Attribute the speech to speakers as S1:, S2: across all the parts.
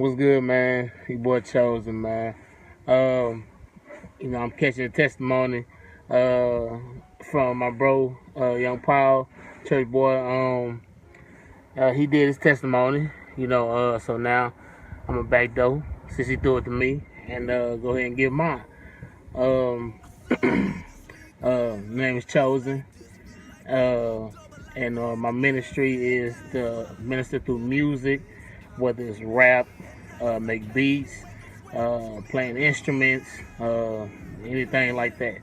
S1: What's good, man? Your boy Chosen, man. Um, I'm catching a testimony uh, from my bro, Young Paul, church boy. He did his testimony, so now I'm a back door since he threw it to me and go ahead and give mine. Um, my name is Chosen, uh, and my ministry is to minister through music, whether it's rap, make beats, playing instruments, anything like that.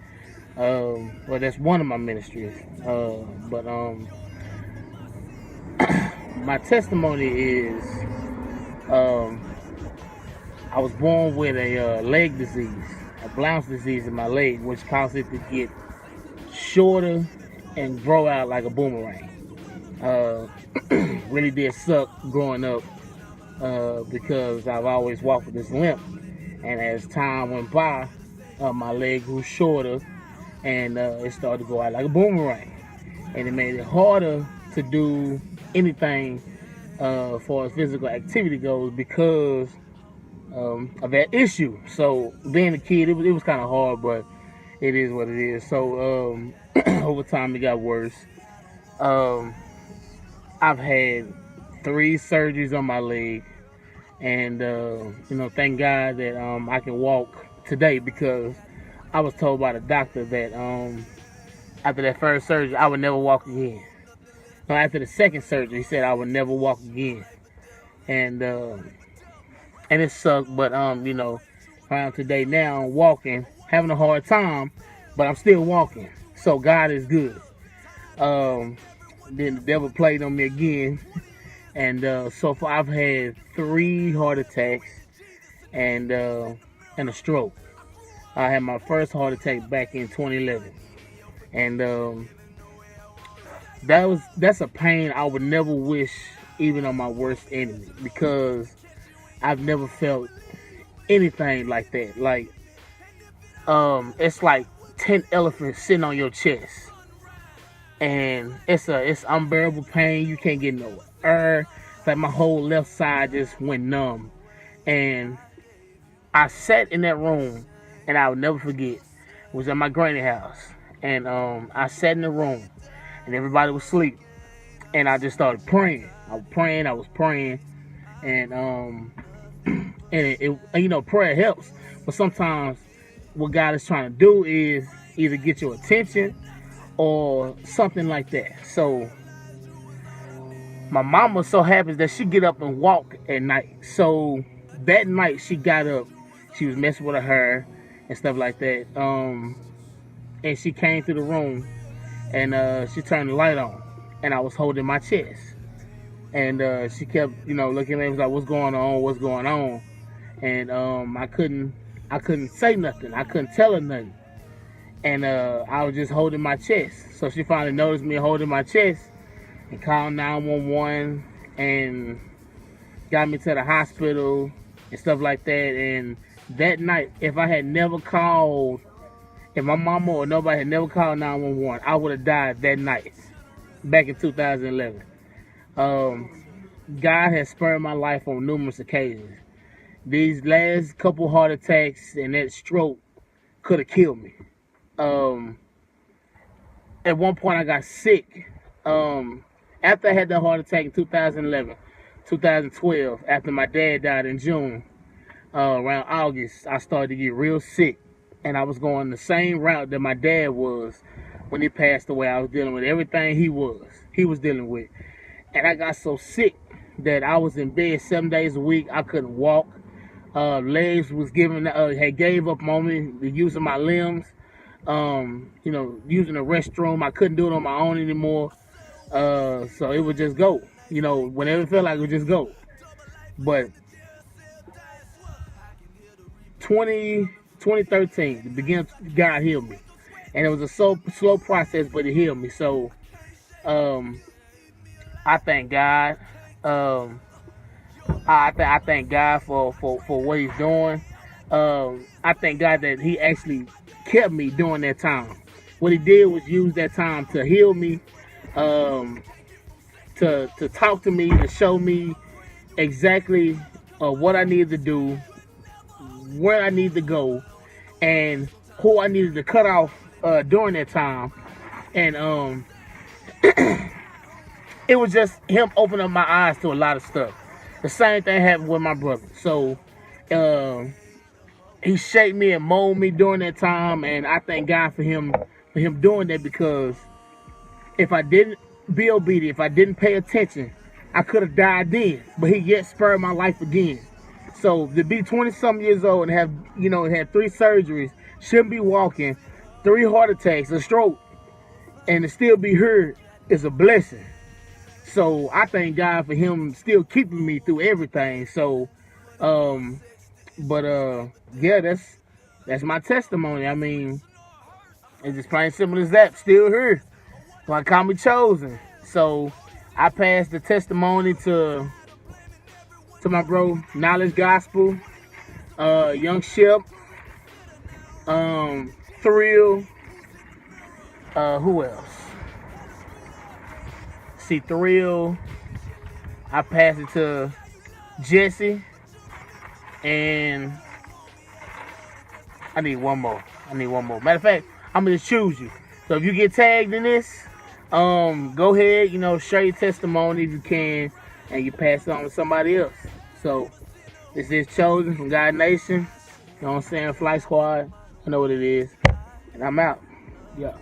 S1: Well, that's one of my ministries. But my testimony is um, I was born with a leg disease, a Blount's disease in my leg, which caused it to get shorter and grow out like a boomerang. Uh, really did suck growing up because I've always walked with this limp. And as time went by, my leg grew shorter and it started to go out like a boomerang. And it made it harder to do anything as far as physical activity goes because of that issue. So being a kid, it was kind of hard, but it is what it is. So over time, it got worse. Um, I've had 3 surgeries on my leg, and thank God that I can walk today because I was told by the doctor that after that first surgery, I would never walk again. No, after the second surgery, he said I would never walk again, and and it sucked. But around today now, I'm walking, having a hard time, but I'm still walking. So God is good. Um, then the devil played on me again, and so far I've had 3 heart attacks and a stroke. I had my first heart attack back in 2011, and that's a pain I would never wish even on my worst enemy because I've never felt anything like that. Like it's like 10 elephants sitting on your chest, and it's unbearable pain. You can't get no air. It's like my whole left side just went numb, and I sat in that room, and I'll never forget. It was at my granny house, and I sat in the room, and everybody was asleep, and I just started praying. I was praying, and prayer helps, but sometimes what God is trying to do is either get your attention or something like that. So my mama so happens that she get up and walk at night. So that night she got up, she was messing with her hair and stuff like that. And she came through the room and she turned the light on, and I was holding my chest, and she kept looking at me, was like, "What's going on? What's going on?" And I couldn't say nothing. I couldn't tell her nothing, and I was just holding my chest. So she finally noticed me holding my chest and called 911 and got me to the hospital and stuff like that. And that night, if my mama or nobody had never called 911, I would have died that night, back in 2011. God has spared my life on numerous occasions. These last couple heart attacks and that stroke could have killed me. At one point, I got sick. After I had that heart attack in 2011, 2012, after my dad died in June, around August, I started to get real sick. And I was going the same route that my dad was when he passed away. I was dealing with everything he was dealing with. And I got so sick that I was in bed 7 days a week. I couldn't walk. Legs was had gave up on me, the use of my limbs. Using the restroom. I couldn't do it on my own anymore. So it would just go. Whenever it felt like it would just go. But 2013, the beginning, God healed me. And it was a slow process, but it healed me. So I thank God. I thank God for what He's doing. I thank God that He actually kept me during that time. What He did was use that time to heal me, to talk to me, to show me exactly of what I needed to do, where I need to go, and who I needed to cut off during that time. And it was just him opening up my eyes to a lot of stuff. The same thing happened with my brother. So he shaped me and molded me during that time, and I thank God for him doing that, because if I didn't be obedient, if I didn't pay attention, I could have died then. But he yet spared my life again. So to be 20-something years old and have, had 3 surgeries, shouldn't be walking, 3 heart attacks, a stroke, and to still be here is a blessing. So I thank God for him still keeping me through everything. So, yeah, that's my testimony. I mean, it's just plain simple as that. Still here. Why call me chosen? So I passed the testimony to my bro, Knowledge Gospel, Young Ship, Thrill, who else? See, Thrill, I passed it to Jesse, and I need one more. Matter of fact, I'm gonna just choose you. So if you get tagged in this, go ahead, share your testimony if you can, and you pass it on to somebody else. So this is Chosen from God Nation. You know what I'm saying? Flight Squad. I know what it is. And I'm out. Yeah.